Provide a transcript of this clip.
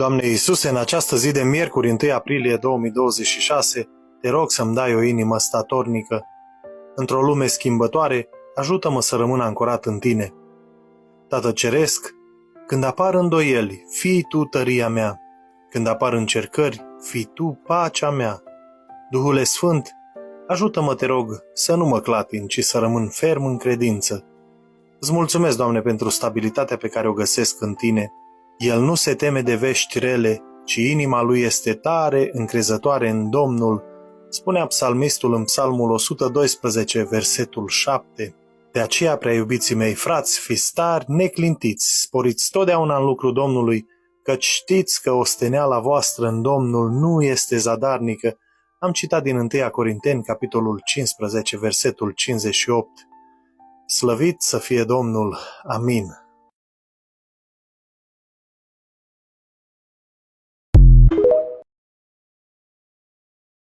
Doamne Iisuse, în această zi de miercuri, 1 aprilie 2026, te rog să-mi dai o inimă statornică. Într-o lume schimbătoare, ajută-mă să rămân ancorat în Tine. Tată Ceresc, când apar îndoieli, fii Tu tăria mea. Când apar încercări, fii Tu pacea mea. Duhule Sfânt, ajută-mă, te rog, să nu mă clatin, ci să rămân ferm în credință. Îți mulțumesc, Doamne, pentru stabilitatea pe care o găsesc în Tine. El nu se teme de vești rele, ci inima lui este tare, încrezătoare în Domnul, spunea psalmistul în Psalmul 112, versetul 7. De aceea, prea iubiții mei frați, fiți tari, neclintiți, sporiți totdeauna în lucrul Domnului, căci știți că osteneala voastră în Domnul nu este zadarnică. Am citat din 1 Corinteni, capitolul 15, versetul 58. Slăvit să fie Domnul! Amin!